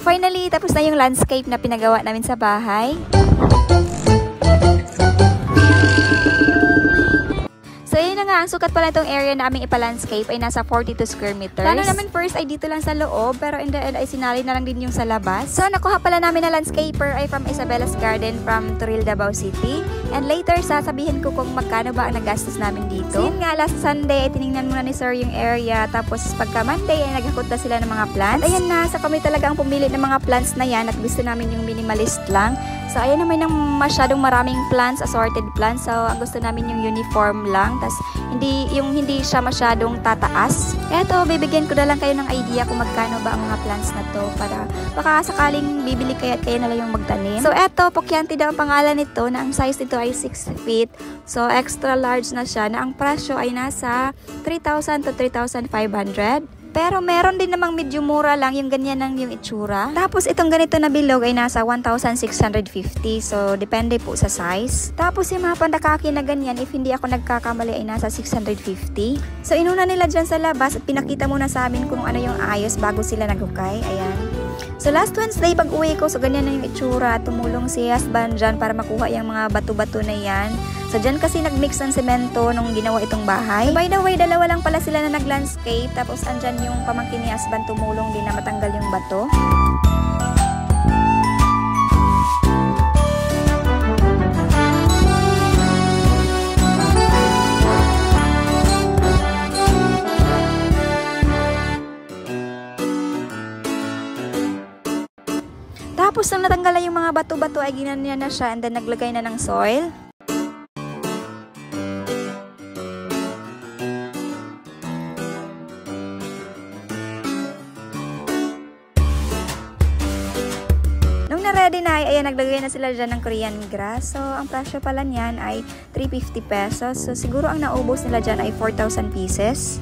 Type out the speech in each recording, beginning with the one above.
finally, tapos na yung landscape na pinagawa namin sa bahay. So, yun na nga, ang sukat pala itong area na aming ipa-landscape ay nasa 42 square meters. Plano namin first ay dito lang sa loob, pero in the end ay sinali na lang din yung sa labas. So, nakuha pala namin na landscaper ay from Isabella's Garden from Toril, Davao City. And later, sasabihin ko kung magkano ba ang nagastos namin dito. So, yun nga, last Sunday ay tinignan muna ni Sir yung area. Tapos, pagka Monday ay naghakot na sila ng mga plants. At ayan na, sa kami talaga ang pumili ng mga plants na yan at gusto namin yung minimalist lang. So, ayan naman ng masyadong maraming plants, assorted plants. So, ang gusto namin yung uniform lang. Tapos, hindi siya masyadong tataas. Eto, bibigyan ko na lang kayo ng idea kung magkano ba ang mga plants na to para baka sakaling bibili kayo at kayo na lang yung magtanim. So, eto, Pokyanti daw ang pangalan nito na ang size nito ay 6 feet. So, extra large na siya na ang presyo ay nasa 3,000 to 3,500. Pero meron din namang medyo mura lang, yung ganyan lang yung itsura. Tapos itong ganito na bilog ay nasa 1,650. So, depende po sa size. Tapos yung mga pandakaki na ganyan, if hindi ako nagkakamali, ay nasa 650. So, inuna nila dyan sa labas at pinakita muna sa amin kung ano yung ayos bago sila naghukay. Ayan. So, last Wednesday, pag uwi ko, so ganyan na yung itsura. Tumulong si husband dyan para makuha yung mga bato-bato na yan. So, dyan kasi nagmix ng semento nung ginawa itong bahay. So, by the way, dalawa lang pala sila na nag-landscape. Tapos, andyan yung pamangkin ni husband tumulong din na matanggal yung bato. Tapos, nang natanggal na yung mga bato-bato, ay ginanyan na siya and then naglagay na ng soil. Nung na-ready na ay, ayan, naglagay na sila dyan ng Korean grass. So, ang presyo pala niyan ay 350 pesos. So, siguro ang naubos nila dyan ay 4,000 pieces.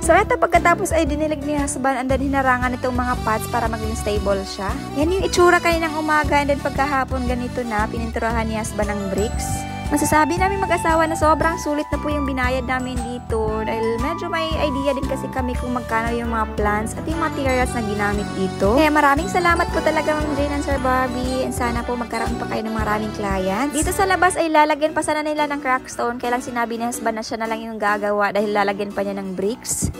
So, eto pagkatapos ay dinilig ni husband and then hinarangan itong mga pots para maging stable siya. Yan yung itsura kaninang umaga and then pagkahapon ganito na, pininturahan ni husband ng bricks. Masasabi namin mag-asawa na sobrang sulit na po yung binayad namin dito dahil medyo may idea din kasi kami kung magkano yung mga plants at yung materials na ginamit dito. Kaya maraming salamat po talaga Ma'am Jane and Sir Bobby and sana po magkaroon pa kayo ng maraming clients. Dito sa labas ay lalagyan pa sana nila ng crackstone kaya lang sinabi ni husband na siya na lang yung gagawa dahil lalagyan pa niya ng bricks.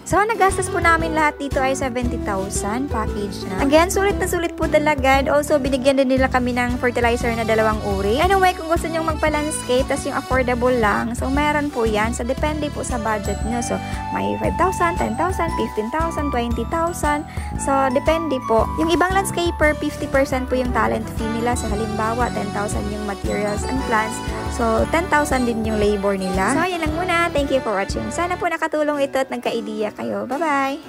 So, nagastos po namin lahat dito ay 70,000 package na. Again, sulit na sulit po talaga. And also, binigyan din nila kami ng fertilizer na 2 uri. Anyway, kung gusto nyo magpa-landscape, tas yung affordable lang, so meron po yan. So, depende po sa budget nyo. So, may 5,000, 10,000, 15,000, 20,000. So, depende po. Yung ibang landscaper, 50% po yung talent fee nila. So, halimbawa, 10,000 yung materials and plants. So, 10,000 din yung labor nila. So, yan lang muna. Thank you for watching. Sana po nakatulong ito at nagka-idea kayo. Bye-bye!